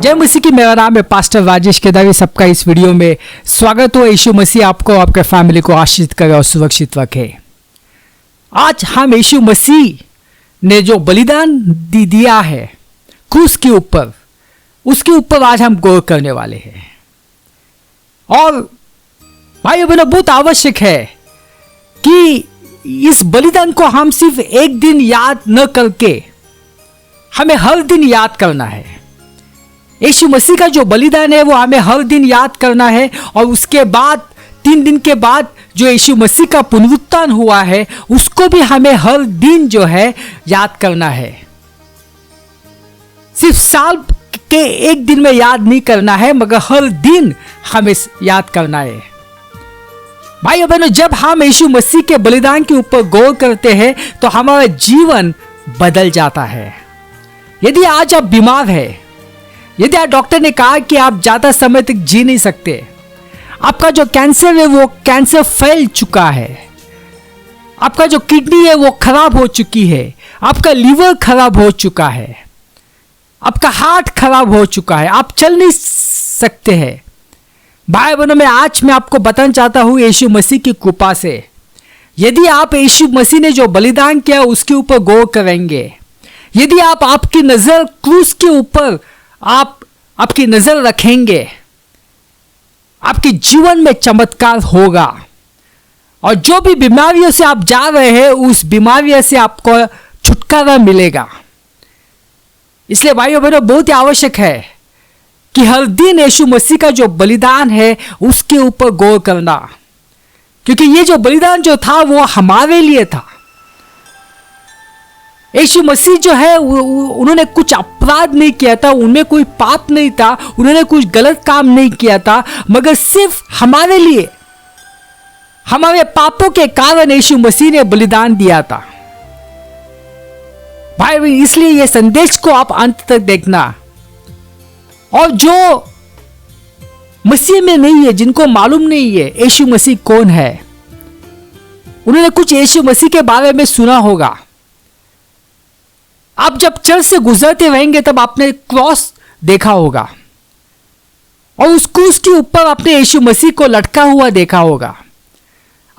जय मसीह की। मेरा नाम है पास्टर राजेश केदारी। सबका इस वीडियो में स्वागत हो। यीशु मसीह आपको आपके फैमिली को आशीषित करे और सुरक्षित रखे। आज हम यीशु मसीह ने जो बलिदान दिया है क्रूस के ऊपर, उसके ऊपर आज हम गौर करने वाले हैं। और भाई बहनों, बहुत आवश्यक है कि इस बलिदान को हम सिर्फ एक दिन याद न करके हमें हर दिन याद करना है। यीशु मसीह का जो बलिदान है वो हमें हर दिन याद करना है। और उसके बाद 3 दिन के बाद जो यीशु मसीह का पुनरुत्थान हुआ है उसको भी हमें हर दिन जो है याद करना है। सिर्फ साल के एक दिन में याद नहीं करना है, मगर हर दिन हमें याद करना है। भाई बहनों, जब हम यीशु मसीह के बलिदान के ऊपर गौर करते हैं तो हमारा जीवन बदल जाता है। यदि आज आप बीमार हैं, यदि आप डॉक्टर ने कहा कि आप ज्यादा समय तक जी नहीं सकते, आपका जो कैंसर है वो कैंसर फैल चुका है, आपका जो किडनी है वो खराब हो चुकी है, आपका लीवर खराब हो चुका है, आपका हार्ट खराब हो चुका है, आप चल नहीं सकते हैं। भाई बहनों, आज मैं आपको बताना चाहता हूं यीशु मसीह की कृपा से, यदि आप यीशु मसीह ने जो बलिदान किया उसके ऊपर गौर करेंगे, यदि आप आपकी नजर क्रूस के ऊपर आपकी नजर रखेंगे, आपके जीवन में चमत्कार होगा। और जो भी बीमारियों से आप जा रहे हैं उस बीमारियों से आपको छुटकारा मिलेगा। इसलिए भाइयों बहनों, बहुत ही आवश्यक है कि हर दिन यीशु मसीह का जो बलिदान है उसके ऊपर गौर करना, क्योंकि ये जो बलिदान जो था वो हमारे लिए था। यीशु मसीह जो है उन्होंने कुछ अपराध नहीं किया था, उनमें कोई पाप नहीं था, उन्होंने कुछ गलत काम नहीं किया था, मगर सिर्फ हमारे लिए, हमारे पापों के कारण यीशु मसीह ने बलिदान दिया था। भाई, इसलिए यह संदेश को आप अंत तक देखना। और जो मसीह में नहीं है, जिनको मालूम नहीं है यीशु मसीह कौन है, उन्होंने कुछ यीशु मसीह के बारे में सुना होगा। आप जब चर्च से गुजरते रहेंगे तब आपने क्रॉस देखा होगा और उस क्रूस के ऊपर आपने यीशु मसीह को लटका हुआ देखा होगा।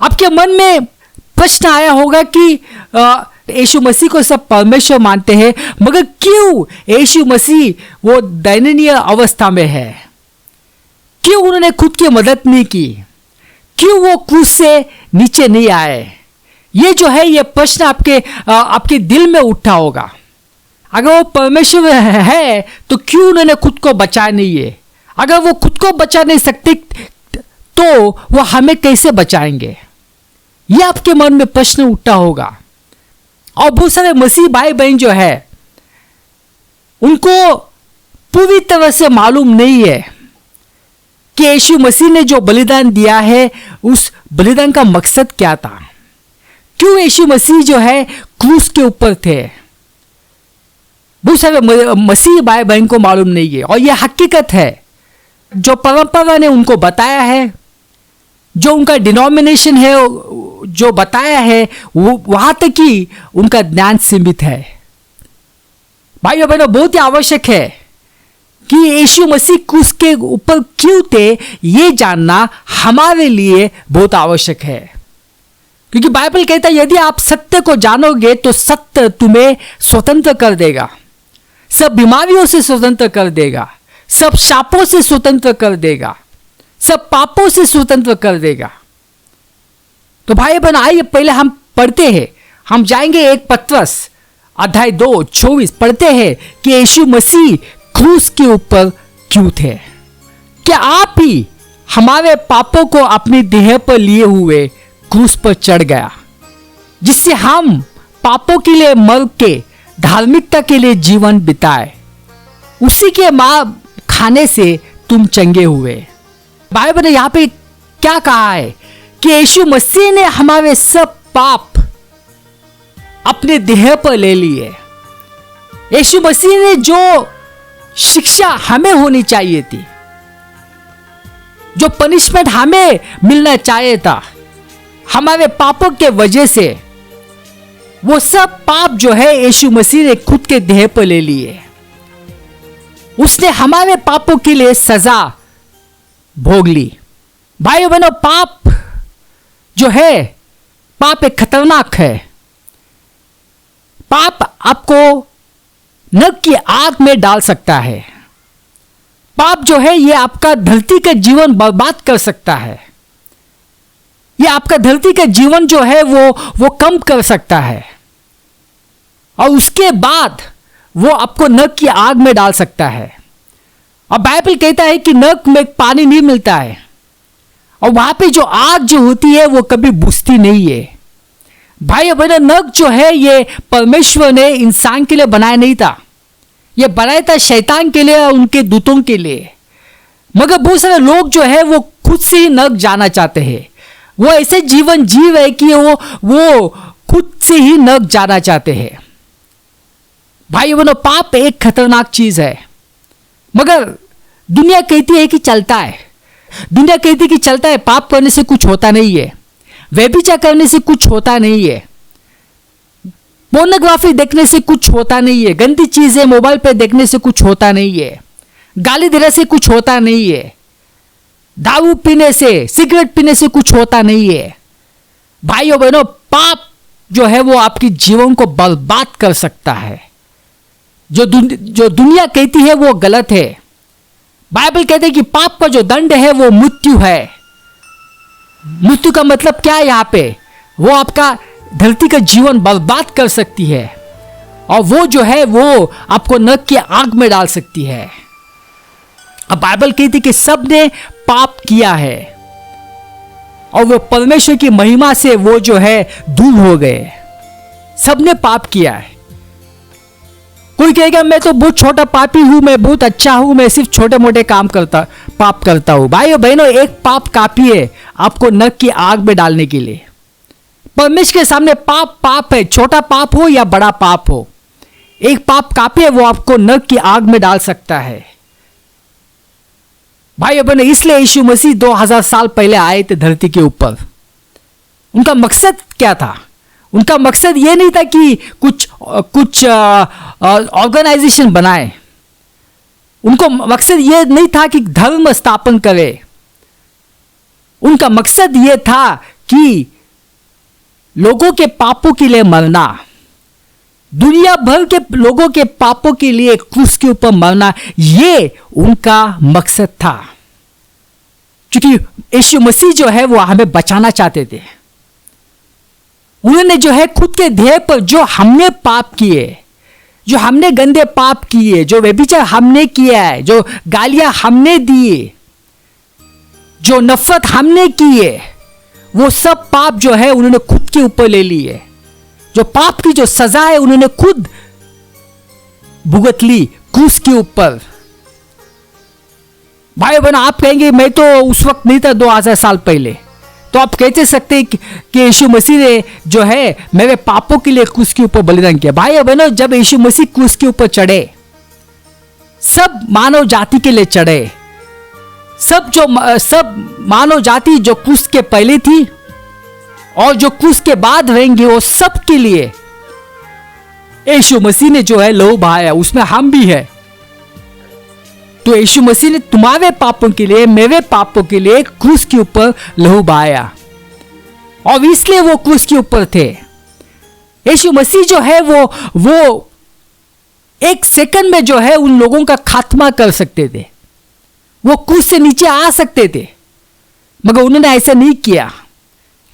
आपके मन में प्रश्न आया होगा कि यीशु मसीह को सब परमेश्वर मानते हैं, मगर क्यों यीशु मसीह वो दयनीय अवस्था में है? क्यों उन्होंने खुद की मदद नहीं की? क्यों वो क्रूस से नीचे नहीं आए? ये जो है ये प्रश्न आपके दिल में उठा होगा। अगर वो परमेश्वर है तो क्यों उन्होंने खुद को बचा नहीं है? अगर वो खुद को बचा नहीं सकते तो वो हमें कैसे बचाएंगे? ये आपके मन में प्रश्न उठा होगा। और बहुत सारे मसीह भाई बहन जो है उनको पूरी तरह से मालूम नहीं है कि यीशु मसीह ने जो बलिदान दिया है उस बलिदान का मकसद क्या था। क्यों यीशु मसीह जो है क्रूस के ऊपर थे? बहुत सारे मसीह भाई बहन को मालूम नहीं है। और यह हकीकत है, जो परंपरा ने उनको बताया है, जो उनका डिनोमिनेशन है जो बताया है, वो वहां तक ही उनका ज्ञान सीमित है। भाइयों बहनों, बहुत ही आवश्यक है कि यीशु मसीह क्रूस के ऊपर क्यों थे ये जानना हमारे लिए बहुत आवश्यक है। क्योंकि बाइबल कहता है यदि आप सत्य को जानोगे तो सत्य तुम्हें स्वतंत्र कर देगा, सब बीमारियों से स्वतंत्र कर देगा, सब शापों से स्वतंत्र कर देगा, सब पापों से स्वतंत्र कर देगा। तो भाई बहन, आइए पहले हम पढ़ते हैं। हम जाएंगे 1 पत्रस अध्याय 2:24 पढ़ते हैं कि यीशु मसीह क्रूस के ऊपर क्यों थे। क्या आप ही हमारे पापों को अपनी देह पर लिए हुए क्रूस पर चढ़ गया, जिससे हम पापों के लिए मर के धार्मिकता के लिए जीवन बिताए, उसी के मार खाने से तुम चंगे हुए। बाइबल ने यहां पे क्या कहा है कि यीशु मसीह ने हमारे सब पाप अपने देह पर ले लिए। यीशु मसीह ने जो शिक्षा हमें होनी चाहिए थी, जो पनिशमेंट हमें मिलना चाहिए था हमारे पापों के वजह से, वो सब पाप जो है यीशु मसीह ने खुद के देह पर ले लिए। उसने हमारे पापों के लिए सजा भोग ली। भाइयों बहनों, पाप जो है, पाप एक खतरनाक है। पाप आपको नरक की आग में डाल सकता है। पाप जो है ये आपका धरती का जीवन बर्बाद कर सकता है। ये आपका धरती का जीवन जो है वो कम कर सकता है, और उसके बाद वो आपको नरक की आग में डाल सकता है। और बाइबल कहता है कि नरक में पानी नहीं मिलता है, और वहां पे जो आग जो होती है वो कभी बुझती नहीं है। भाई बहनों, नरक जो है ये परमेश्वर ने इंसान के लिए बनाया नहीं था, ये बनाया था शैतान के लिए और उनके दूतों के लिए। मगर बहुत सारे लोग जो है वो खुद से ही नरक जाना चाहते हैं। वो ऐसे जीवन जी रहे कि वो खुद से ही नरक जाना चाहते हैं। भाई बहनों, पाप एक खतरनाक चीज है। मगर दुनिया कहती है कि चलता है, दुनिया कहती है कि चलता है, पाप करने से कुछ होता नहीं है, व्यभिचार करने से कुछ होता नहीं है, पोर्नोग्राफी देखने से कुछ होता नहीं है, गंदी चीजें मोबाइल पे देखने से कुछ होता नहीं है, गाली देने से कुछ होता नहीं है, दारू पीने से, सिगरेट पीने से कुछ होता नहीं है। भाइयों बहनों, पाप जो है वो आपके जीवन को बर्बाद कर सकता है। जो दुनिया कहती है वो गलत है। बाइबल कहते हैं कि पाप का जो दंड है वो मृत्यु है। मृत्यु का मतलब क्या है? यहाँ पे वो आपका धरती का जीवन बर्बाद कर सकती है, और वो जो है वो आपको नरक की आग में डाल सकती है। अब बाइबल कहती है कि सब ने पाप किया है, और वो परमेश्वर की महिमा से वो जो है दूर हो गए। सब ने पाप किया है। कोई कहेगा मैं तो बहुत छोटा पापी हूं, मैं बहुत अच्छा हूं, मैं सिर्फ छोटे मोटे पाप करता हूं। भाइयों बहनों, एक पाप काफी है आपको नरक की आग में डालने के लिए। परमेश्वर के सामने पाप है, छोटा पाप हो या बड़ा पाप हो, एक पाप काफी है, वो आपको नरक की आग में डाल सकता है। भाइयों बहनों, इसलिए यीशु मसीह 2000 साल पहले आए थे धरती के ऊपर। उनका मकसद क्या था? उनका मकसद ये नहीं था कि कुछ ऑर्गेनाइजेशन बनाए। उनको मकसद ये नहीं था कि धर्म स्थापन करे। उनका मकसद ये था कि लोगों के पापों के लिए मरना, दुनिया भर के लोगों के पापों के लिए क्रूस के ऊपर मरना, ये उनका मकसद था। क्योंकि यीशु मसीह जो है वो हमें बचाना चाहते थे। उन्होंने जो है खुद के देह पर जो हमने पाप किए, जो हमने गंदे पाप किए, जो व्यभिचार हमने किया है, जो गालियां हमने दिए, जो नफरत हमने की है, वो सब पाप जो है उन्होंने खुद के ऊपर ले लिए। जो पाप की जो सजा है उन्होंने खुद भुगत ली क्रूस के ऊपर। भाई बहन, आप कहेंगे मैं तो उस वक्त नहीं था 2000 साल पहले, तो आप कहते सकते हैं कि यीशु मसीह ने जो है मेरे पापों के लिए क्रूस के ऊपर बलिदान किया। भाई बहनों, जब यीशु मसीह क्रूस के ऊपर चढ़े, सब मानव जाति के लिए चढ़े। सब मानव जाति जो क्रूस के पहले थी और जो क्रूस के बाद रहेंगे, वो सब के लिए यीशु मसीह ने जो है लहू बहाया, उसमें हम भी है। तो यीशु मसीह ने तुम्हारे पापों के लिए, मेरे पापों के लिए क्रूस के ऊपर लहू बहाया, और इसलिए वो क्रूस के ऊपर थे। यीशु मसीह जो है वो एक सेकंड में जो है उन लोगों का खात्मा कर सकते थे। वो क्रूस से नीचे आ सकते थे, मगर उन्होंने ऐसा नहीं किया,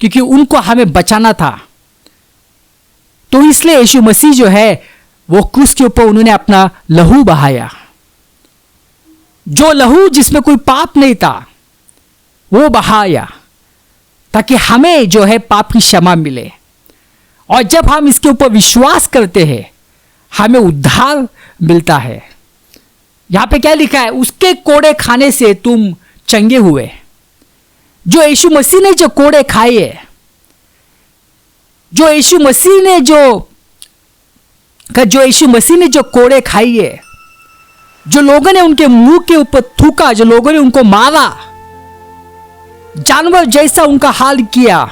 क्योंकि उनको हमें बचाना था। तो इसलिए यीशु मसीह जो है वो क्रूस के ऊपर उन्होंने अपना लहू बहाया। जो लहू जिसमें कोई पाप नहीं था वो बहाया, ताकि हमें जो है पाप की क्षमा मिले। और जब हम इसके ऊपर विश्वास करते हैं, हमें उद्धार मिलता है। यहां पे क्या लिखा है? उसके कोड़े खाने से तुम चंगे हुए। जो यीशु मसीह ने जो कोड़े खाए, जो यीशु मसीह ने जो कोड़े खाई, जो लोगों ने उनके मुंह के ऊपर थूका, जो लोगों ने उनको मारा, जानवर जैसा उनका हाल किया,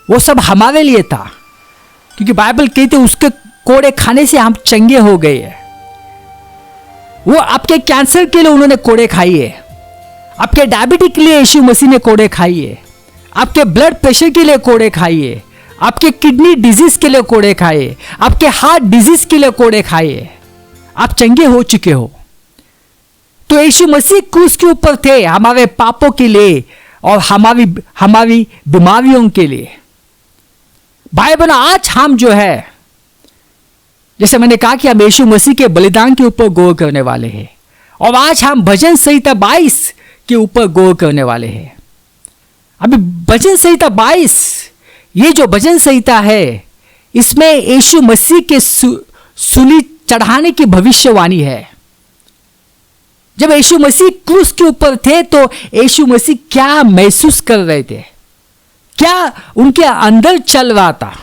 वो सब हमारे लिए था। क्योंकि बाइबल कहते उसके कोड़े खाने से हम चंगे हो गए। वो आपके कैंसर के लिए उन्होंने कोड़े खाई है, आपके डायबिटिक के लिए यीशु मसीह ने कोड़े खाई है, आपके ब्लड प्रेशर के लिए कोड़े खाई है, आपके किडनी डिजीज के लिए कोड़े खाए, आपके हार्ट डिजीज के लिए कोड़े खाए, आप चंगे हो चुके हो। तो यीशु मसीह क्रूस के ऊपर थे हमारे पापों के लिए और हमारी बीमारियों के लिए। भाई बहनों, आज हम जो है, जैसे मैंने कहा कि हम यीशु मसीह के बलिदान के ऊपर गौर करने वाले हैं, और आज हम भजन संहिता 22 के ऊपर गौर करने वाले हैं। अभी भजन संहिता 22, ये जो भजन संहिता है, इसमें यीशु मसीह के सूली चढ़ाने की भविष्यवाणी है। जब यीशु मसीह क्रूस के ऊपर थे तो यीशु मसीह क्या महसूस कर रहे थे, क्या उनके अंदर चल रहा था,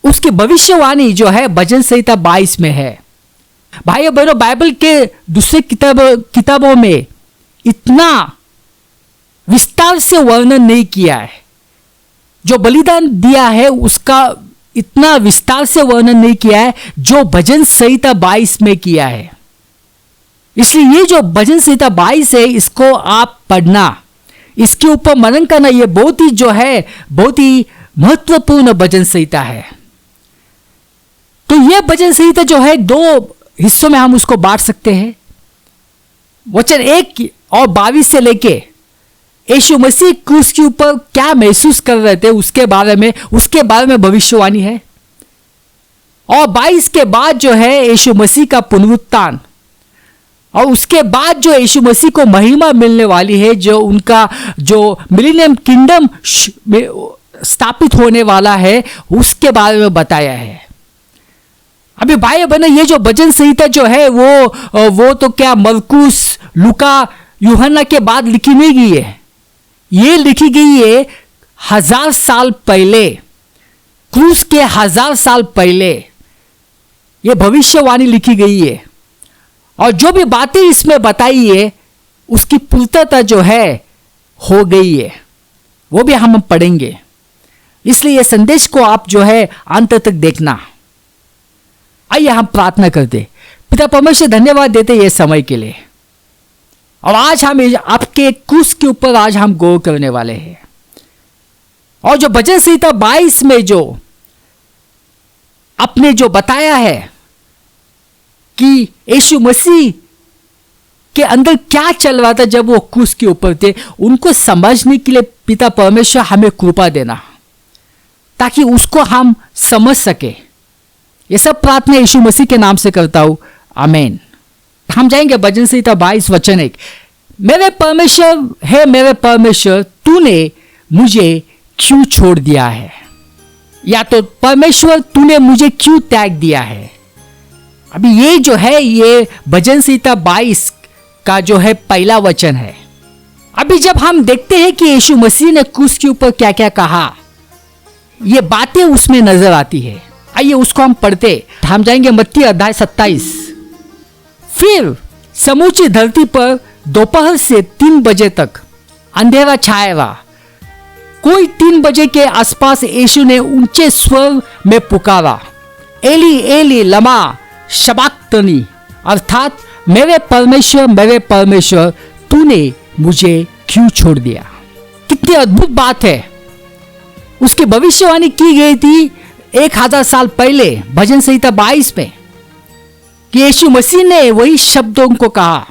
उसकी भविष्यवाणी जो है भजन संहिता 22 में है। भाइयों बहनों, बाइबल के दूसरे किताबों में इतना विस्तार से वर्णन नहीं किया है, जो बलिदान दिया है उसका इतना विस्तार से वर्णन नहीं किया है जो भजन संहिता 22 में किया है। इसलिए ये जो भजन संहिता 22 है, इसको आप पढ़ना, इसके ऊपर मनन करना, ये बहुत ही महत्वपूर्ण भजन संहिता है। तो ये भजन संहिता जो है 2 हिस्सों में हम उसको बांट सकते हैं। वचन 1 और 22 से लेके यीशु मसीह क्रूस के ऊपर क्या महसूस कर रहे थे उसके बारे में भविष्यवाणी है। और 22 के बाद जो है यीशु मसीह का पुनरुत्थान, और उसके बाद जो यीशु मसीह को महिमा मिलने वाली है, जो उनका जो मिलेनियम किंगडम स्थापित होने वाला है, उसके बारे में बताया है। अभी भाई बहनों, ये जो भजन संहिता जो है वो तो क्या मरकुस, लूका, यूहन्ना के बाद लिखी नहीं गई है। ये लिखी गई है 1000 साल पहले, क्रूस के 1000 साल पहले ये भविष्यवाणी लिखी गई है। और जो भी बातें इसमें बताई है उसकी पूर्तता जो है हो गई है, वो भी हम पढ़ेंगे। इसलिए ये संदेश को आप जो है अंत तक देखना। आइए हम प्रार्थना करते। पिता परमेश्वर, धन्यवाद देते ये समय के लिए, और आज हम आपके क्रूस के ऊपर आज हम गौर करने वाले हैं। और जो भजन संहिता 22 में जो आपने जो बताया है कि यीशु मसीह के अंदर क्या चल रहा था जब वो क्रूस के ऊपर थे, उनको समझने के लिए पिता परमेश्वर हमें कृपा देना, ताकि उसको हम समझ सके। ये सब प्रार्थना यीशु मसीह के नाम से करता हूं, आमीन। हम जाएंगे भजन संहिता 22 वचन 1। मेरे परमेश्वर है, मेरे परमेश्वर, तूने मुझे क्यों छोड़ दिया है, या तो परमेश्वर तूने मुझे क्यों त्याग दिया है। अभी ये जो है ये भजन संहिता 22 का जो है पहला वचन है। अभी जब हम देखते हैं कि यीशु मसीह ने क्रूस के ऊपर क्या क्या कहा, ये बातें उसमें नजर आती है। आइए उसको हम पढ़ते। हम जाएंगे मत्ती अध्याय 27। फिर समूची धरती पर दोपहर से 3 बजे तक अंधेरा छाया रहा। कोई 3 बजे के आसपास यीशु ने ऊंचे स्वर में पुकारा, एली एली लमा शबाक्तनी, अर्थात मेरे परमेश्वर तूने मुझे क्यों छोड़ दिया। कितनी अद्भुत बात है। उसकी भविष्यवाणी की गई थी 1000 साल पहले भजन संहिता 22 में, कि यीशु मसीह ने वही शब्दों को कहा,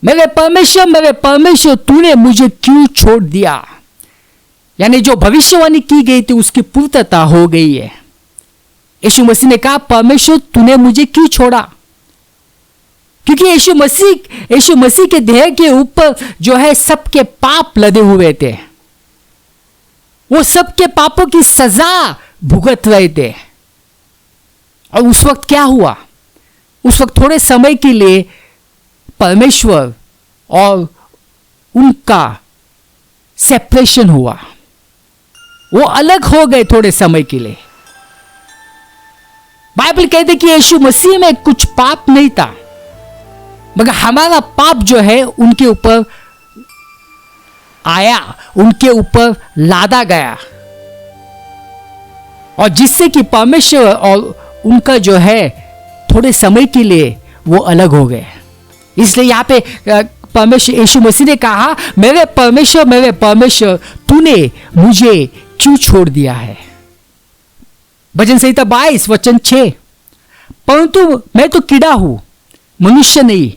मेरे परमेश्वर तूने मुझे क्यों छोड़ दिया। यानी जो भविष्यवाणी की गई थी उसकी पूर्तता हो गई है। यीशु मसीह ने कहा, परमेश्वर तूने मुझे क्यों छोड़ा, क्योंकि यीशु मसीह के देह के ऊपर जो है सबके पाप लदे हुए थे। वो सबके पापों की सजा भुगत रहे थे। और उस वक्त क्या हुआ, उस वक्त थोड़े समय के लिए परमेश्वर और उनका सेपरेशन हुआ, वो अलग हो गए थोड़े समय के लिए। बाइबल कहते कि यीशु मसीह में कुछ पाप नहीं था, मगर हमारा पाप जो है उनके ऊपर आया, उनके ऊपर लादा गया, और जिससे कि परमेश्वर और उनका जो है थोड़े समय के लिए वो अलग हो गए। इसलिए यहाँ पे परमेश्वर यीशु मसीह ने कहा, मेरे परमेश्वर तूने मुझे क्यों छोड़ दिया है। भजन संहिता 22 वचन 6, परंतु मैं तो कीड़ा हूं, मनुष्य नहीं,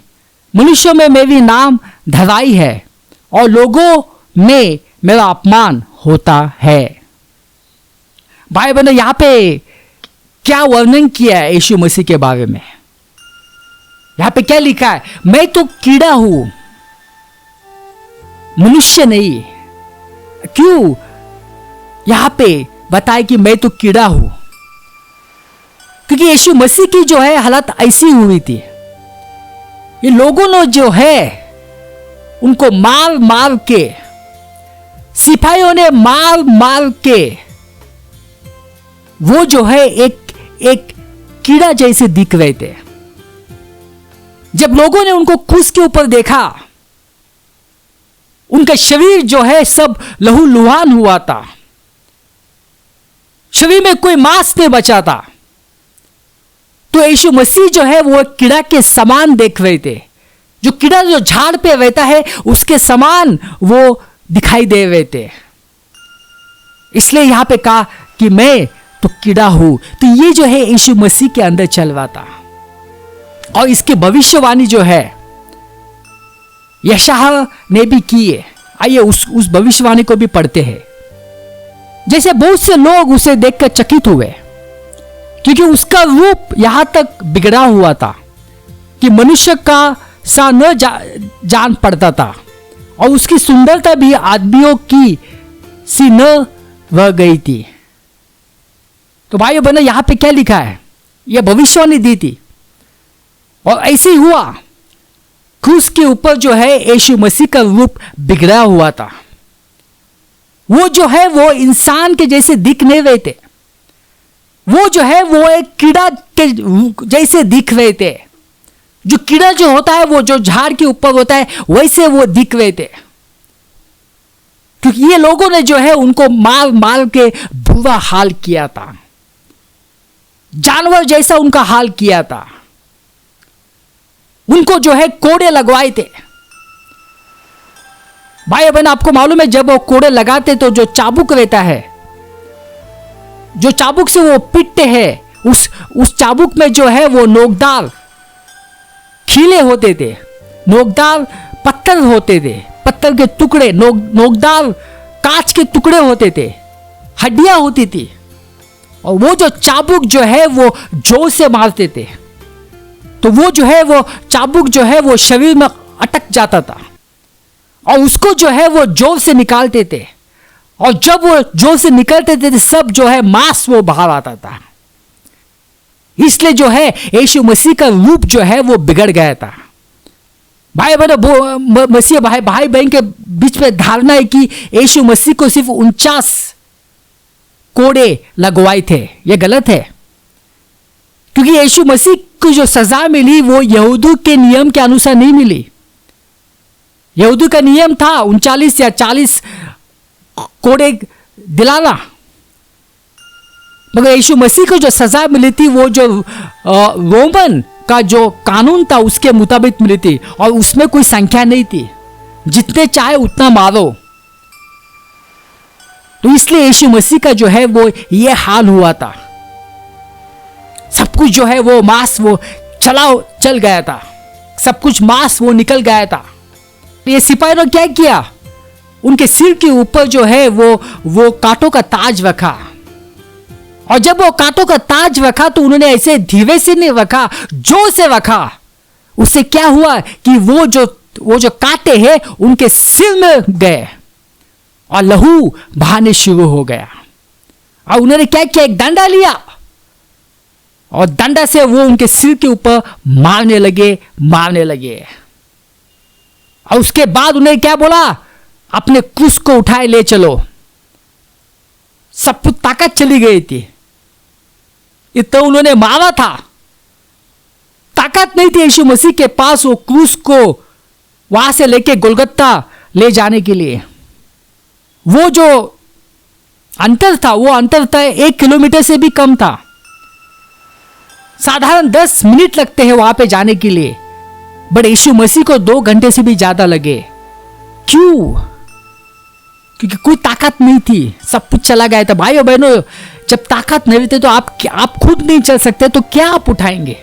मनुष्यों में मेरी नाम धराई है और लोगों में मेरा अपमान होता है। भाई बहनों, यहां पे क्या वर्णन किया है यीशु मसीह के बारे में? यहां पे क्या लिखा है? मैं तो कीड़ा हूं, मनुष्य नहीं। क्यों यहां पे बताए कि मैं तो कीड़ा हूं? क्योंकि यीशु मसीह की जो है हालत ऐसी हुई थी, ये लोगों ने जो है उनको मार मार के, सिपाहियों ने मार मार के, वो जो है एक कीड़ा जैसे दिख रहे थे। जब लोगों ने उनको क्रूस के ऊपर देखा, उनका शरीर जो है सब लहूलुहान हुआ था, शरीर में कोई मांस नहीं बचा था। तो यीशु मसीह जो है वो कीड़ा के समान देख रहे थे। जो कीड़ा जो झाड़ पे रहता है उसके समान वो दिखाई दे रहे थे। इसलिए यहां पे कहा कि मैं तो कीड़ा हूं। तो ये जो है यीशु मसीह के अंदर चल रहा था। और इसकी भविष्यवाणी जो है यशायाह ने भी की है। आइए उस भविष्यवाणी को भी पढ़ते हैं। जैसे बहुत से लोग उसे देखकर चकित हुए, क्योंकि उसका रूप यहां तक बिगड़ा हुआ था कि मनुष्य का सा न जान पड़ता था, और उसकी सुंदरता भी आदमियों की सी न रह गई थी। तो भाइयों बहनों, यहां पे क्या लिखा है? यह भविष्यवाणी दी थी और ऐसे ही हुआ। क्रूस के ऊपर जो है यीशु मसीह का रूप बिगड़ा हुआ था। वो जो है वो इंसान के जैसे दिख नहीं रहे थे। वो जो है वो एक कीड़ा के जैसे दिख रहे थे। जो कीड़ा जो होता है वो जो झाड़ के ऊपर होता है वैसे वो दिख रहे थे। क्योंकि ये लोगों ने जो है उनको मार मार के बुरा हाल किया था, जानवर जैसा उनका हाल किया था। उनको जो है कोड़े लगवाए थे। भाई बहन, आपको मालूम है जब वो कोड़े लगाते तो जो चाबुक रहता है, जो चाबुक से वो पीटते हैं, उस चाबुक में जो है वो नोकदार खीले होते थे, नोकदार पत्थर होते थे, पत्थर के टुकड़े, नोकदार कांच के टुकड़े होते थे, हड्डियां होती थी। और वो जो चाबुक जो है वो जोर से मारते थे, तो वो जो है वो चाबुक जो है वो शरीर में अटक जाता था और उसको जो है वो जोर से निकालते थे। और जब वो जोर से निकलते थे सब जो है मांस वो बाहर आता था। इसलिए जो है यीशु मसीह का रूप जो है वो बिगड़ गया था। भाई बहन, मसीह भाई बहन के बीच में धारणा है कि यीशु मसीह को सिर्फ 49 कोड़े लगवाए थे। यह गलत है, क्योंकि यीशु मसीह को जो सजा मिली वो यहूदी के नियम के अनुसार नहीं मिली। यहूदी का नियम था 39 या 40 कोड़े दिलाना, मगर यीशु मसीह को जो सजा मिली थी वो जो रोमन का जो कानून था उसके मुताबिक मिली थी, और उसमें कोई संख्या नहीं थी, जितने चाहे उतना मारो। तो इसलिए यीशु मसीह का जो है वो ये हाल हुआ था। सब कुछ जो है वो मांस वो चल गया था, सब कुछ मांस वो निकल गया था। ये सिपाहियों ने क्या किया? उनके सिर के ऊपर जो है वो कांटों का ताज रखा। और जब वो कांटों का ताज रखा तो उन्होंने ऐसे धीरे से नहीं रखा, जोर से रखा। उससे क्या हुआ कि वो जो कांटे हैं उनके सिर में गए और लहू बहाने शुरू हो गया। और उन्होंने क्या किया? एक डंडा लिया और डंडा से वो उनके सिर के ऊपर मारने लगे। और उसके बाद उन्हें क्या बोला? अपने क्रूस को उठाए ले चलो। सब कुछ ताकत चली गई थी, इतना उन्होंने मारा था, ताकत नहीं थी यीशु मसीह के पास वो क्रूस को वहां से लेके गोलगत्ता ले जाने के लिए। वो जो अंतर था वो अंतर था 1 किलोमीटर से भी कम था। साधारण 10 मिनट लगते हैं वहां पे जाने के लिए, बट यीशु मसीह को 2 घंटे से भी ज्यादा लगे। क्यों? क्योंकि कोई ताकत नहीं थी, सब कुछ चला गया था। भाइयों बहनों, जब ताकत नहीं रहती तो आप खुद नहीं चल सकते तो क्या आप उठाएंगे?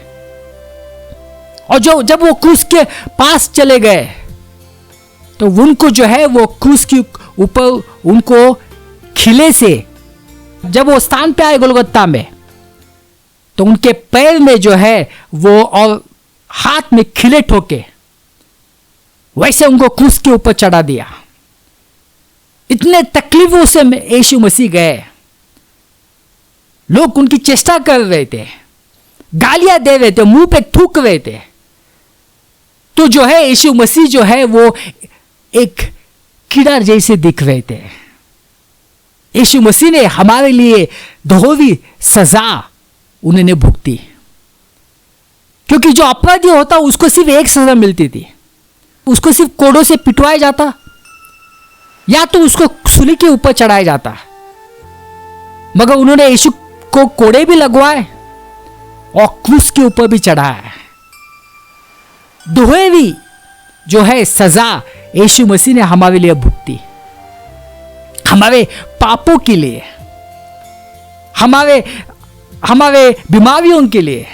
और जब वो क्रूस के पास चले गए तो उनको जो है वो क्रूस के ऊपर उनको खिले से, जब वो स्थान पे आए गोलगत्ता में, तो उनके पैर में जो है वो और हाथ में खिले ठोके, वैसे उनको क्रूस के ऊपर चढ़ा दिया। इतने तकलीफों से यीशु मसीह गए। लोग उनकी चेष्टा कर रहे थे, गालियां दे रहे थे, मुंह पे थूक रहे थे, तो जो है यीशु मसीह जो है वो एक कीड़ा जैसे दिख रहे थे। यीशु मसीह ने हमारे लिए दोहरी सजा उन्होंने भुगती, क्योंकि जो अपराधी होता उसको सिर्फ एक सजा मिलती थी, उसको सिर्फ कोड़ों से पिटवाया जाता या तो उसको सूली के ऊपर चढ़ाया जाता, मगर उन्होंने यीशु को कोड़े भी लगवाए और क्रूस के ऊपर भी चढ़ाया। दोहरी जो है सजा यीशु मसीह ने हमारे लिए भुगती, हमारे पापों के लिए, हमारे बीमारियों के लिए।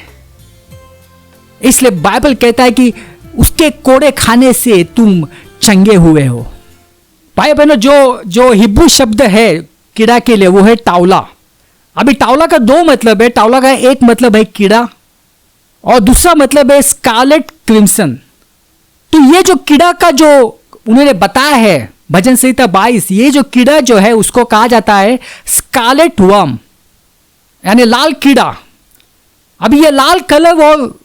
इसलिए बाइबल कहता है कि उसके कोड़े खाने से तुम चंगे हुए हो। भाई बहनों, जो हिब्रू शब्द है कीड़ा के लिए वो है टावला। अभी टावला का 2 मतलब है। टावला का एक मतलब है कीड़ा और दूसरा मतलब है स्कारलेट क्रिम्सन। तो ये जो कीड़ा का जो उन्होंने बताया है भजन संहिता 22, ये जो कीड़ा जो है उसको कहा जाता है स्कारलेट वर्म, यानी लाल कीड़ा। अभी ये लाल कलर और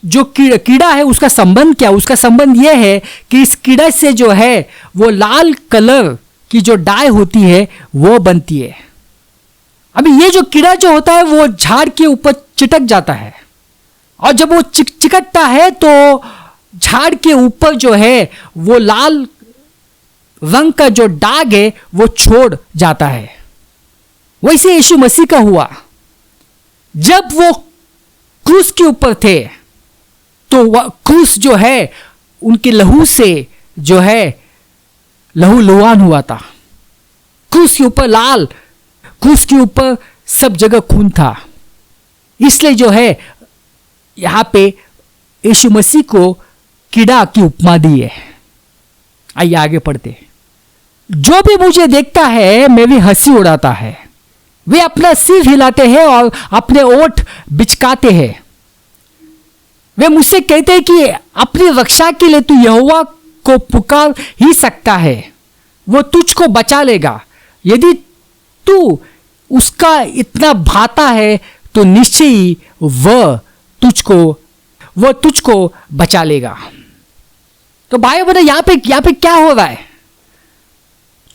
जो कीड़ा है उसका संबंध क्या? उसका संबंध यह है कि इस कीड़ा से जो है वो लाल कलर की जो डाई होती है वो बनती है। अभी ये जो कीड़ा जो होता है वो झाड़ के ऊपर चिटक जाता है और जब वो चिकटता है तो झाड़ के ऊपर जो है वो लाल रंग का जो दाग है वो छोड़ जाता है। वैसे यीशु मसीह का हुआ। जब वो क्रूस के ऊपर थे तो क्रूस जो है उनके लहू से जो है लहू लुहान हुआ था। क्रूस के ऊपर लाल, क्रूस के ऊपर सब जगह खून था। इसलिए जो है यहां पे यीशु मसीह को कीड़ा की उपमा दी है। आइए आगे पढ़ते। जो भी मुझे देखता है मेरी हंसी उड़ाता है, वे अपना सिर हिलाते हैं और अपने ओठ बिचकाते हैं। वे मुझसे कहते हैं कि अपनी रक्षा के लिए तू यहोवा को पुकार ही सकता है, वो तुझको बचा लेगा। यदि तू उसका इतना भाता है तो निश्चय ही वह तुझको बचा लेगा। तो भाई बहनों, यहाँ पे क्या हो रहा है?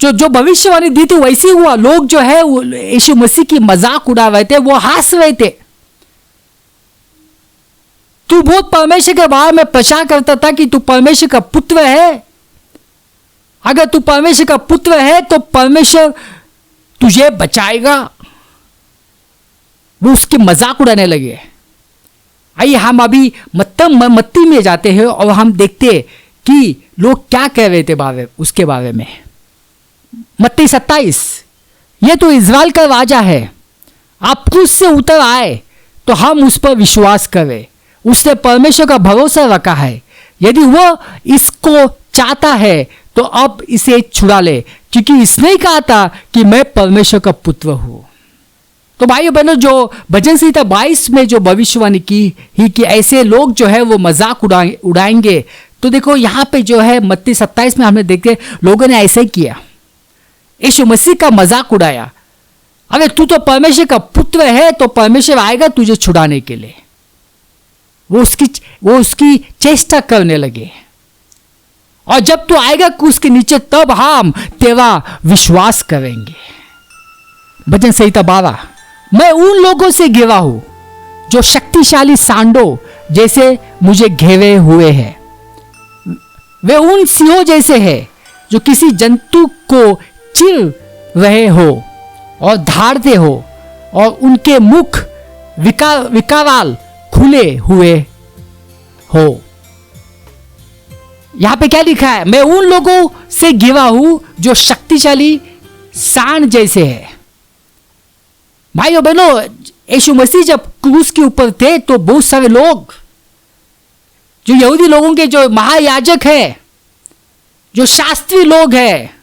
जो भविष्यवाणी दी थी वैसे ही हुआ। लोग जो है यीशु मसीह की मजाक उड़ा रहे थे, वो हंस रहे थे। तू बहुत परमेश्वर के बारे में प्रचार करता था कि तू परमेश्वर का पुत्र है। अगर तू परमेश्वर का पुत्र है तो परमेश्वर तुझे बचाएगा। वो उसकी मजाक उड़ाने लगे। आइए हम अभी मत्ती में जाते हैं और हम देखते कि लोग क्या कह रहे थे उसके बारे में। मत्ती 27, ये तो इज़राइल का राजा है। आप क्रूस से उतर आए तो हम उस पर विश्वास करें। उसने परमेश्वर का भरोसा रखा है। यदि वह इसको चाहता है तो अब इसे छुड़ा ले, क्योंकि इसने ही कहा था कि मैं परमेश्वर का पुत्र हूं। तो भाइयों बहनों, जो भजन संहिता 22 में जो भविष्यवाणी की ही कि ऐसे लोग जो है वो मजाक उड़ाएंगे, तो देखो यहाँ पे जो है मत्ती 27 में हमने देखे लोगों ने ऐसे ही किया। यीशु मसीह का मजाक उड़ाया। अरे तू तो परमेश्वर का पुत्र है तो परमेश्वर आएगा तुझे छुड़ाने के लिए। वो उसकी चेष्टा करने लगे। और जब तू आएगा क्रूस के नीचे तब हम तेरा विश्वास करेंगे। भजन संहिता 12, मैं उन लोगों से घिरा हूं जो शक्तिशाली सांडों जैसे मुझे घेरे हुए हैं। वे उन सिंहों जैसे हैं जो किसी जंतु को चिर रहे हो और धाड़ते हो, और उनके मुख विकराल खुले हुए हो। यहां पे क्या लिखा है? मैं उन लोगों से घिरा हूं जो शक्तिशाली सांड जैसे है। भाइयों बहनों, यीशु मसीह जब क्रूस के ऊपर थे तो बहुत सारे लोग, जो यहूदी लोगों के जो महायाजक है, जो शास्त्री लोग हैं,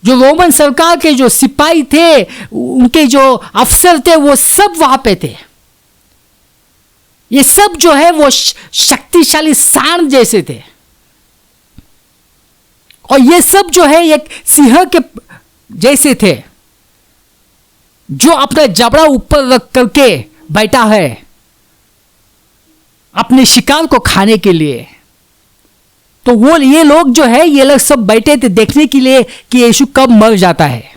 जो रोमन सरकार के जो सिपाही थे, उनके जो अफसर थे, वो सब वहां पे थे। ये सब जो है वो शक्तिशाली सांड जैसे थे, और ये सब जो है एक सिंह के जैसे थे, जो अपना जबड़ा ऊपर रख करके बैठा है अपने शिकार को खाने के लिए। तो वो ये लोग जो है, ये लोग सब बैठे थे देखने के लिए कि यीशु कब मर जाता है।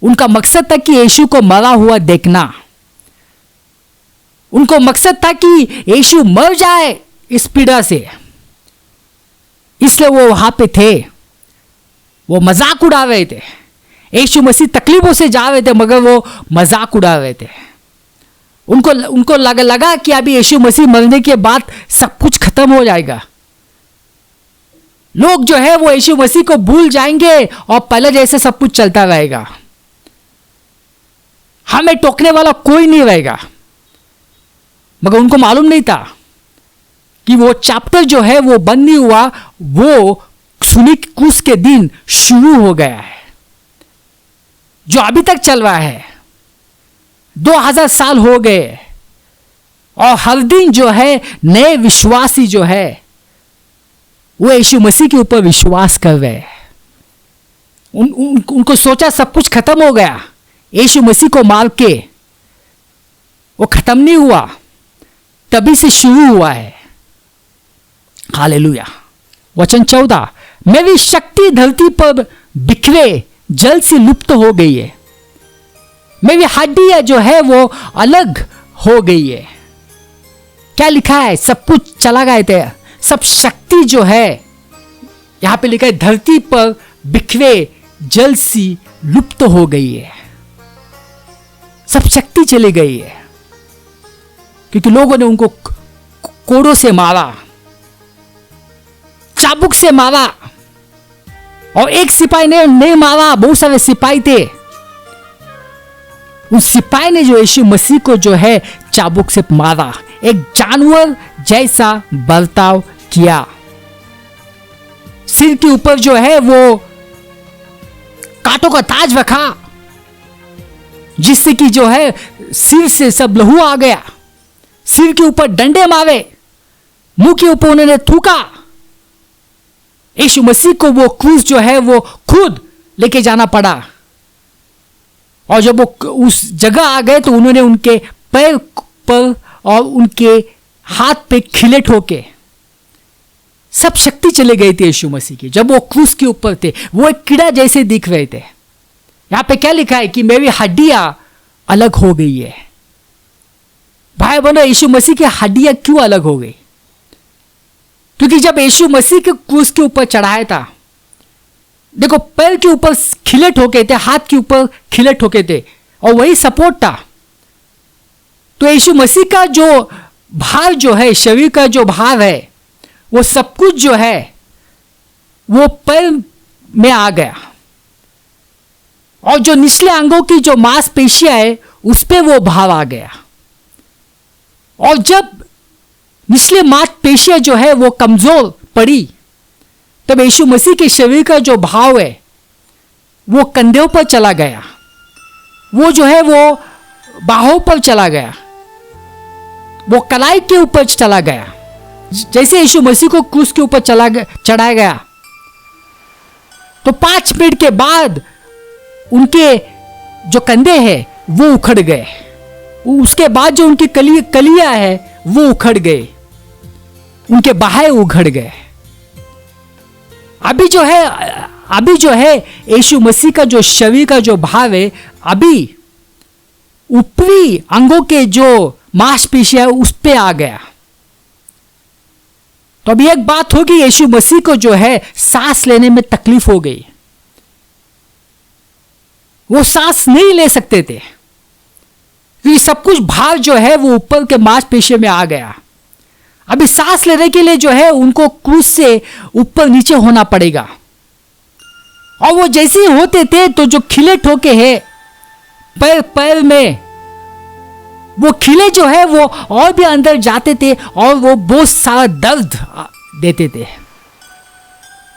उनका मकसद था कि यीशु को मरा हुआ देखना। उनको मकसद था कि यीशु मर जाए इस पीड़ा से, इसलिए वो वहां पे थे। वो मजाक उड़ा रहे थे। यीशु मसीह तकलीफों से जा रहे थे, मगर वो मजाक उड़ा रहे थे। उनको लगा कि अभी यीशु मसीह मरने के बाद सब कुछ खत्म हो जाएगा। लोग जो है वो यीशु मसीह को भूल जाएंगे और पहले जैसे सब कुछ चलता रहेगा। हमें टोकने वाला कोई नहीं रहेगा। मगर उनको मालूम नहीं था कि वो चैप्टर जो है वो बंद नहीं हुआ, वो सुनी क्रूस के दिन शुरू हो गया है, जो अभी तक चल रहा है। 2000 साल हो गए, और हर दिन जो है नए विश्वासी जो है वो यीशु मसीह के ऊपर विश्वास कर रहे हैं। उनको सोचा सब कुछ खत्म हो गया, यीशु मसीह को मार के। वो खत्म नहीं हुआ, तभी से शुरू हुआ है। हालेलुया। वचन 14, मेरी शक्ति धरती पर बिखरे जल से लुप्त हो गई है, मेरी हड्डियां जो है वो अलग हो गई है। क्या लिखा है? सब कुछ चला गए थे, सब शक्ति जो है, यहां पे लिखा है धरती पर बिखरे जल सी लुप्त हो गई है। सब शक्ति चली गई है, क्योंकि लोगों ने उनको कोड़ों से मारा, चाबुक से मारा। और एक सिपाही ने नहीं मारा, बहुत सारे सिपाही थे। उस सिपाही ने जो यीशु मसीह को जो है चाबुक से मारा, एक जानवर जैसा बर्ताव किया। सिर के ऊपर जो है वो कांटों का ताज रखा, जिससे कि जो है सिर से सब लहू आ गया। सिर के ऊपर डंडे मारे, मुंह के ऊपर उन्होंने थूका। यीशु मसीह को वो क्रूस जो है वो खुद लेके जाना पड़ा। और जब वो उस जगह आ गए तो उन्होंने उनके पैर पर और उनके हाथ पे खिले ठोके। सब शक्ति चली गई थी यीशु मसीह की। जब वो क्रूस के ऊपर थे, वो एक कीड़ा जैसे दिख रहे थे। यहां पे क्या लिखा है कि मेरी हड्डियां अलग हो गई है। भाई बहनों, यीशु मसीह की हड्डियां क्यों अलग हो गई? क्योंकि जब यीशु मसीह के क्रूस के ऊपर चढ़ाया था, देखो पैर के ऊपर खिले ठोके थे, हाथ के ऊपर खिले ठोके थे, और वही सपोर्ट था। तो यीशु मसीह का जो भार जो है, शरीर का जो भार है, वो सब कुछ जो है वो पैर में आ गया। और जो निचले अंगों की जो मांसपेशियां है, उस पे वो भार आ गया। और जब निचले मांसपेशियां जो है वो कमजोर पड़ी, तब यीशु मसीह के शरीर का जो भाव है वो कंधों पर चला गया, वो जो है वो बाहों पर चला गया, वो कलाई के ऊपर चला गया। जैसे यीशु मसीह को क्रूस के ऊपर चढ़ाया गया, तो 5 मिनट के बाद उनके जो कंधे हैं वो उखड़ गए। उसके बाद जो उनकी कलियां है वो उखड़ गए, उनके बाहें उखड़ गए। अभी जो है यीशु मसीह का जो शरीर का जो भाव है, अभी ऊपरी अंगों के जो मांसपेशियां उस पे आ गया। तो अभी एक बात होगी, यीशु मसीह को जो है सांस लेने में तकलीफ हो गई। वो सांस नहीं ले सकते थे, क्योंकि सब कुछ भार जो है वो ऊपर के मांसपेशियों में आ गया। अभी सांस लेने के लिए जो है उनको क्रूस से ऊपर नीचे होना पड़ेगा। और वो जैसे ही होते थे तो जो खिले ठोके हैं पैर पैर में, वो खिले जो है वो और भी अंदर जाते थे और वो बहुत सारा दर्द देते थे।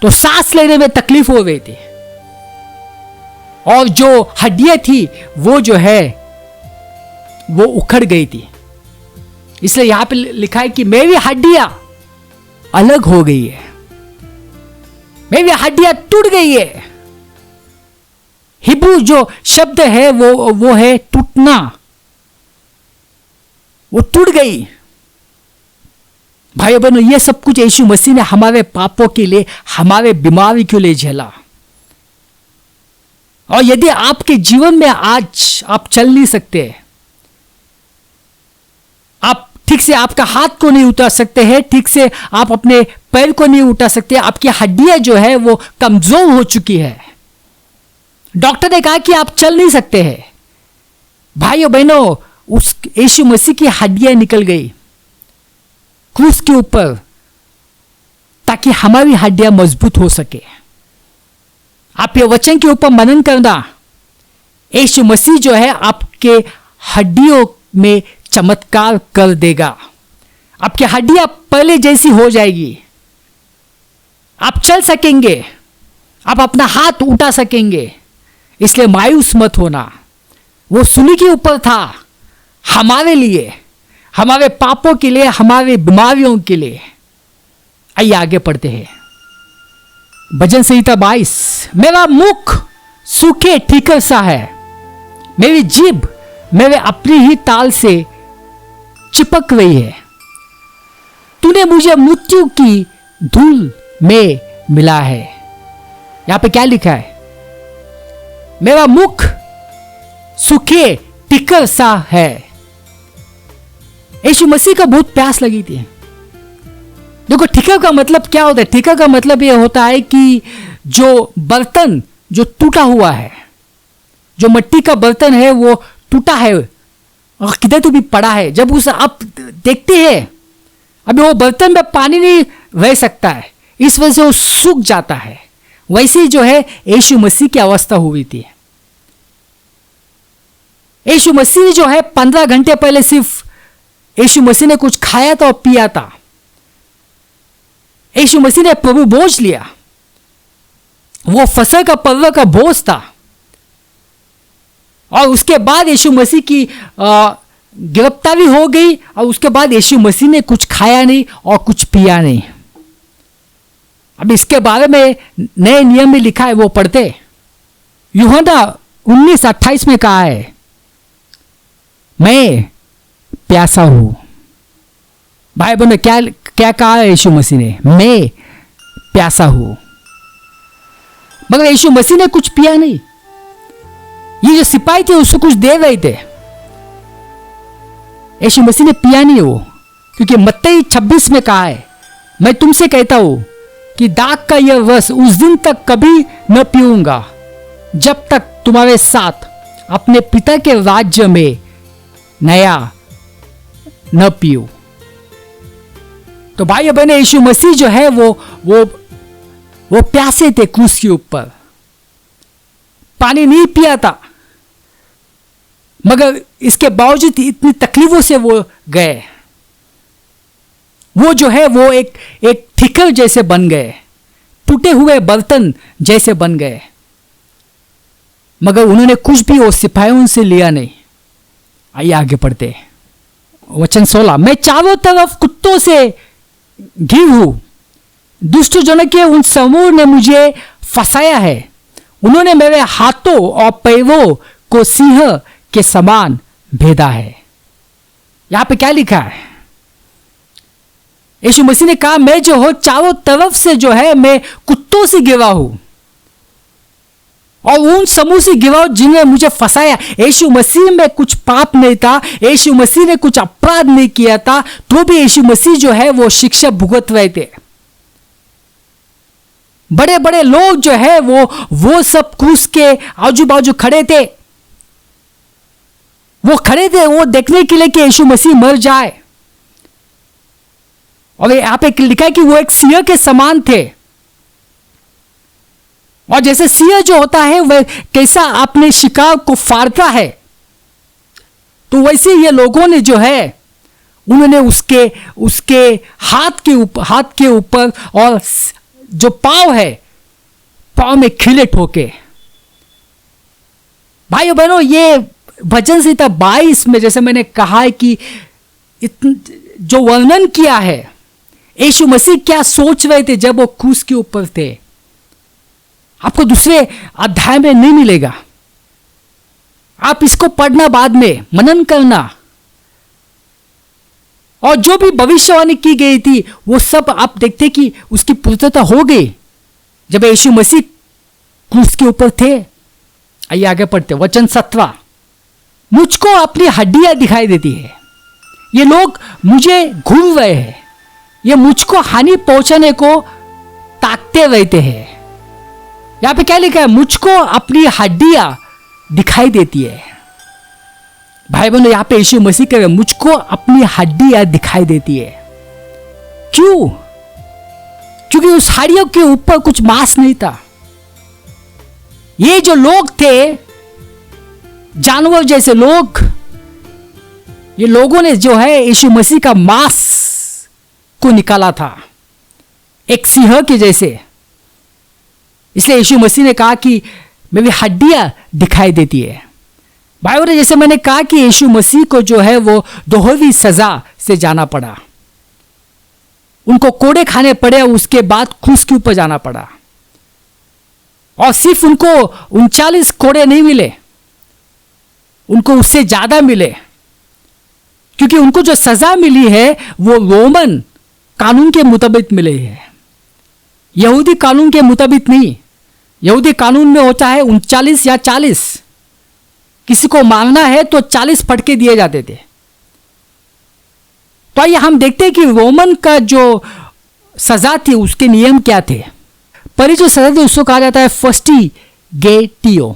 तो सांस लेने में तकलीफ हो रही थी। और जो हड्डियां थी वो जो है वो उखड़ गई थी। इसलिए यहां पे लिखा है कि मेरी हड्डियां अलग हो गई है, मेरी हड्डियां टूट गई है। हिब्रू जो शब्द है वो है टूटना, वो टूट गई। भाइयों बहनों, ये सब कुछ यीशु मसीह ने हमारे पापों के लिए, हमारे बीमारी के लिए झेला। और यदि आपके जीवन में आज आप चल नहीं सकते, आप ठीक से आपका हाथ को नहीं उठा सकते हैं, ठीक से आप अपने पैर को नहीं उठा सकते, आपकी हड्डियां जो है वो कमजोर हो चुकी है, डॉक्टर ने कहा कि आप चल नहीं सकते हैं, भाइयों बहनों, उस यीशु मसीह की हड्डियां निकल गई क्रूस के ऊपर ताकि हमारी हड्डियां मजबूत हो सके। आप ये वचन के ऊपर मनन करना, यीशु मसीह जो है आपके हड्डियों में चमत्कार कर देगा। आपकी हड्डियां पहले जैसी हो जाएगी, आप चल सकेंगे, आप अपना हाथ उठा सकेंगे। इसलिए मायूस मत होना। वो सूली के ऊपर था हमारे लिए, हमारे पापों के लिए, हमारे बीमारियों के लिए। आइए आगे पढ़ते हैं। भजन संहिता 22। मेरा मुख सूखे ठीकर सा है, मेरी जीभ मेरे अपनी ही ताल से चिपक रही है। तूने मुझे मृत्यु की धूल में मिला है। यहां पे क्या लिखा है? मेरा मुख सूखे टिकर सा है। यीशु मसीह का बहुत प्यास लगी थी। देखो, ठिकर का मतलब क्या होता है? ठिकर का मतलब यह होता है कि जो बर्तन जो टूटा हुआ है, जो मिट्टी का बर्तन है वो टूटा है और किधर तो भी पड़ा है, जब उसे आप देखते हैं अभी वो बर्तन में पानी नहीं रह सकता है, इस वजह से वो सूख जाता है। वैसे ही जो है यीशु मसीह की अवस्था हुई थी। यीशु मसीह जो है 15 घंटे पहले सिर्फ यीशु मसीह ने कुछ खाया था और पिया था। यीशु मसीह ने प्रभु बोझ लिया, वो फसह का पर्व का बोझ था। और उसके बाद यीशु मसीह की गिरफ्तारी हो गई और उसके बाद यीशु मसीह ने कुछ खाया नहीं और कुछ पिया नहीं। अब इसके बारे में नए नियम में लिखा है, वो पढ़ते। यूहन्ना 19:28 में कहा है, मैं प्यासा हूं। भाई बहनों, क्या कहा है यीशु मसीह ने? मैं प्यासा हूं। मगर यीशु मसीह ने कुछ पिया नहीं। ये जो सिपाही थे उसको कुछ दे रहे थे, यीशु मसीह ने पिया नहीं वो, क्योंकि मत्ती 26 में कहा है, मैं तुमसे कहता हूं कि दाख का यह रस उस दिन तक कभी न पीऊंगा जब तक तुम्हारे साथ अपने पिता के राज्य में नया न पीऊं। तो भाई बहने, यीशु मसीह जो है वो प्यासे थे क्रूस के ऊपर, पानी नहीं पिया था, मगर इसके बावजूद इतनी तकलीफों से वो गए। वो जो है वो एक ठिकर जैसे बन गए, टूटे हुए बर्तन जैसे बन गए, मगर उन्होंने कुछ भी वो सिपाहियों से लिया नहीं। आइए आगे पढ़ते। वचन 16। मैं चारों तरफ कुत्तों से घिर हूं, दुष्ट जनों के उन समूह ने मुझे फंसाया है। उन्होंने मेरे हाथों और पैरों को सिंह के समान भेदा है। यहां पे क्या लिखा है? यीशु मसीह ने कहा, मैं जो हूं चारों तरफ से जो है मैं कुत्तों से घिरा हूं और उन समूह से घिरा हूं जिन्होंने मुझे फंसाया। यीशु मसीह में कुछ पाप नहीं था, यीशु मसीह ने कुछ अपराध नहीं किया था, तो भी यीशु मसीह जो है वो शिक्षा भुगत रहे थे। बड़े बड़े लोग जो है वो सब क्रूस के आजू बाजू खड़े थे, वो खड़े थे वो देखने के लिए कि यीशु मसीह मर जाए। और यहां पे लिखा है कि वो एक सिंह के समान थे। और जैसे सिंह जो होता है वह कैसा अपने शिकार को फाड़ता है, तो वैसे ये लोगों ने जो है उन्होंने उसके हाथ के ऊपर और जो पांव है, पांव में खिले ठोके। भाइयों बहनों, ये भजन संहिता 22 में जैसे मैंने कहा है कि जो वर्णन किया है यीशु मसीह क्या सोच रहे थे जब वो क्रूस के ऊपर थे, आपको दूसरे अध्याय में नहीं मिलेगा। आप इसको पढ़ना, बाद में मनन करना, और जो भी भविष्यवाणी की गई थी वो सब आप देखते कि उसकी पूर्तता हो गई जब यीशु मसीह क्रूस के ऊपर थे। आइए आगे पढ़ते, वचन 17। मुझको अपनी हड्डियां दिखाई देती है, ये लोग मुझे घूर रहे हैं, ये मुझको हानि पहुंचाने को ताकते रहते हैं। यहां पे क्या लिखा है? मुझको अपनी हड्डियां दिखाई देती है। भाई बहनों, यहां पे यीशु मसीह कह रहे हैं मुझको अपनी हड्डियां दिखाई देती है। क्यों? क्योंकि उस हड्डियों के ऊपर कुछ मांस नहीं था। ये जो लोग थे, जानवर जैसे लोग, ये लोगों ने जो है यीशु मसीह का मांस को निकाला था, एक सिंह के जैसे। इसलिए यीशु मसीह ने कहा कि मेरी हड्डियां दिखाई देती है। भाइयों, जैसे मैंने कहा कि यीशु मसीह को जो है वो दोहरी सजा से जाना पड़ा, उनको कोड़े खाने पड़े, उसके बाद क्रूस के ऊपर जाना पड़ा। और सिर्फ उनको 39 कोड़े नहीं मिले, उनको उससे ज्यादा मिले, क्योंकि उनको जो सजा मिली है वो रोमन कानून के मुताबिक मिले है, यहूदी कानून के मुताबिक नहीं। यहूदी कानून में होता है 39 या 40, किसी को मारना है तो 40 फटके दिए जाते थे। तो आइए हम देखते हैं कि रोमन का जो सजा थी उसके नियम क्या थे। पहली जो सजा थी उसको कहा जाता है फस्टिगेटियो।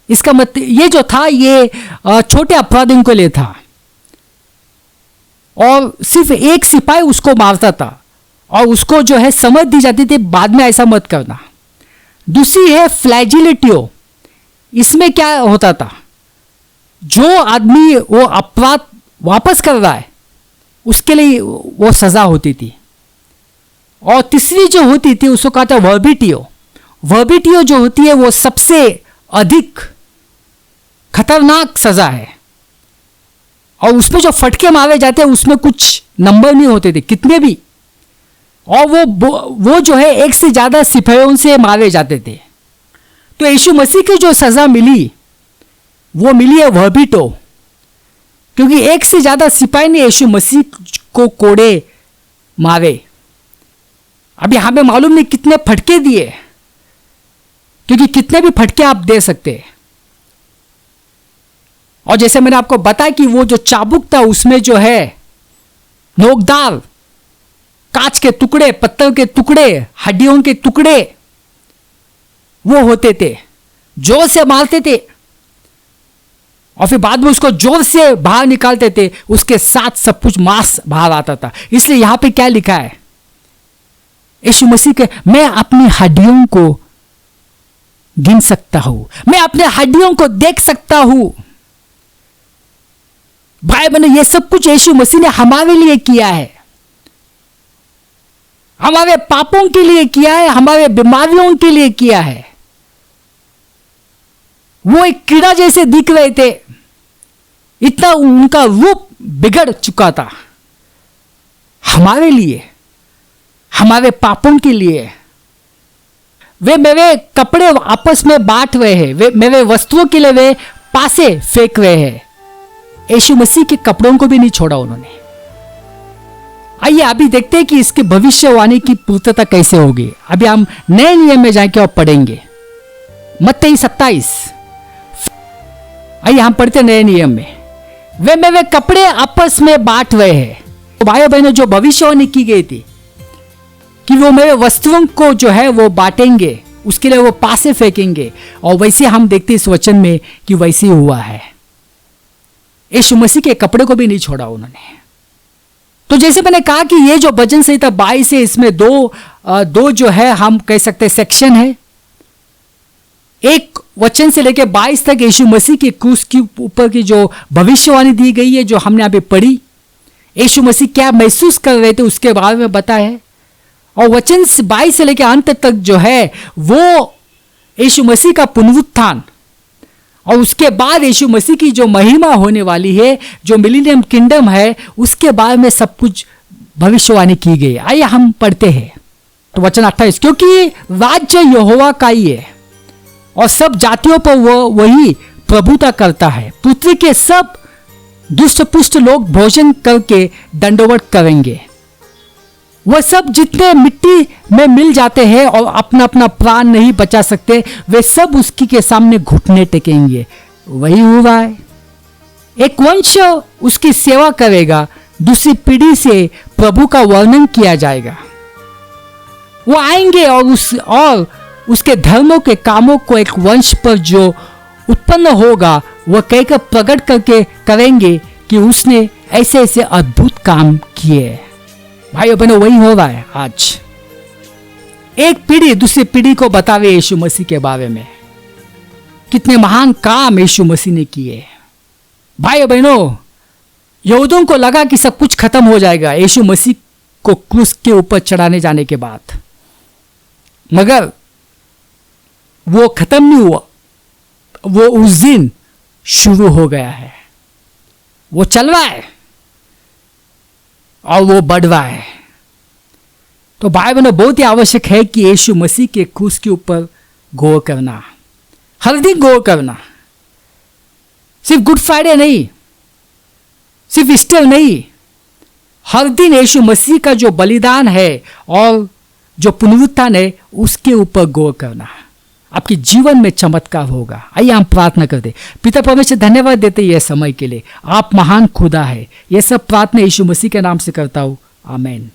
इसका मतलब ये जो था ये छोटे अपराधियों के लिए था, और सिर्फ एक सिपाही उसको मारता था और उसको जो है समझ दी जाती थी बाद में ऐसा मत करना। दूसरी है फ्लैजिलेटियो। इसमें क्या होता था, जो आदमी वो अपराध वापस कर रहा है उसके लिए वो सजा होती थी। और तीसरी जो होती थी उसको कहा था वर्बिटियो। वर्बिटियो जो होती है वो सबसे अधिक खतरनाक सजा है, और उसमें जो फटके मारे जाते हैं उसमें कुछ नंबर नहीं होते थे, कितने भी। और वो जो है एक से ज्यादा सिपाहियों से मारे जाते थे। तो यीशु मसीह की जो सजा मिली वो मिली है वर्बिटो, क्योंकि एक से ज्यादा सिपाही ने यीशु मसीह को कोड़े मारे। अब यहां पे मालूम नहीं कितने फटके दिए, क्योंकि कितने भी फटके आप दे सकते हैं। और जैसे मैंने आपको बताया कि वो जो चाबुक था उसमें जो है नोकदार, कांच के टुकड़े, पत्थर के टुकड़े, हड्डियों के टुकड़े वो होते थे, जोर से मारते थे और फिर बाद में उसको जोर से बाहर निकालते थे, उसके साथ सब कुछ मांस बाहर आता था। इसलिए यहां पे क्या लिखा है, यीशु मसीह के मैं अपनी हड्डियों को गिन सकता हूं, मैं अपने हड्डियों को देख सकता हूं। भाई बहनों, ये सब कुछ यीशु मसीह ने हमारे लिए किया है, हमारे पापों के लिए किया है, हमारे बीमारियों के लिए किया है। वो एक कीड़ा जैसे दिख रहे थे, इतना उनका रूप बिगड़ चुका था, हमारे लिए, हमारे पापों के लिए। वे मेरे कपड़े आपस में बांट रहे हैं, वे मेरे वस्तुओं के लिए वे पासे फेंक रहे हैं। यीशु मसीह के कपड़ों को भी नहीं छोड़ा उन्होंने। आइए अभी देखते हैं कि इसके भविष्यवाणी की पूर्तता कैसे होगी। अभी हम नए नियम में जाके और पढ़ेंगे मत्ती 27। आइए हम पढ़ते नए नियम में, वे मेरे कपड़े आपस में बांट रहे हैं। तो भाइयों बहनों, जो भविष्यवाणी की गई थी कि वो मेरे वस्तुओं को जो है वो बांटेंगे, उसके लिए वो पासे फेंकेंगे, और वैसे हम देखते इस वचन में कि वैसे हुआ है। यीशु मसीह के कपड़े को भी नहीं छोड़ा उन्होंने। तो जैसे मैंने कहा कि ये जो भजन संहिता 22 है, इसमें दो जो है हम कह सकते हैं सेक्शन है। एक वचन से लेकर 22 तक यीशु मसीह के क्रूस के ऊपर की जो भविष्यवाणी दी गई है, जो हमने अभी पढ़ी, यीशु मसीह क्या महसूस कर रहे थे उसके बारे में बताया है। और वचन 22 से लेकर अंत तक जो है वो यीशु मसीह का पुनरुत्थान और उसके बाद यीशु मसीह की जो महिमा होने वाली है, जो मिलेनियम किंगडम है, उसके बारे में सब कुछ भविष्यवाणी की गई। आइए हम पढ़ते हैं। तो वचन 28, क्योंकि राज्य यहोवा का ही है और सब जातियों पर वही प्रभुता करता है। पृथ्वी के सब दुष्ट पुष्ट लोग भोजन करके दंडवत करेंगे। वह सब जितने मिट्टी में मिल जाते हैं और अपना अपना प्राण नहीं बचा सकते, वे सब उसकी के सामने घुटने टेकेंगे। वही हुआ है। एक वंश उसकी सेवा करेगा, दूसरी पीढ़ी से प्रभु का वर्णन किया जाएगा। वो आएंगे और उसके धर्मों के कामों को एक वंश पर जो उत्पन्न होगा वह कहकर प्रकट करके करेंगे कि उसने ऐसे ऐसे अद्भुत काम किए। भाइयों बहनों, वही हो रहा है आज। एक पीढ़ी दूसरी पीढ़ी को बतावे यीशु मसीह के बारे में, कितने महान काम यीशु मसीह ने किए। भाइयों बहनों, यहूदियों को लगा कि सब कुछ खत्म हो जाएगा यीशु मसीह को क्रूस के ऊपर चढ़ाने जाने के बाद, मगर वो खत्म नहीं हुआ। वो उस दिन शुरू हो गया है। वो चल रहा है और वो बढ़ रहा है। तो भाई बहनों, बहुत ही आवश्यक है कि यीशु मसीह के क्रूस के ऊपर गौर करना, हर दिन गौर करना। सिर्फ गुड फ्राइडे नहीं, सिर्फ ईस्टर नहीं, हर दिन यीशु मसीह का जो बलिदान है और जो पुनरुत्थान है उसके ऊपर गौर करना। आपके जीवन में चमत्कार होगा। आइए हम प्रार्थना करते। पिता परमेश्वर, धन्यवाद देते यह समय के लिए। आप महान खुदा है। यह सब प्रार्थना यीशु मसीह के नाम से करता हूँ, आमीन।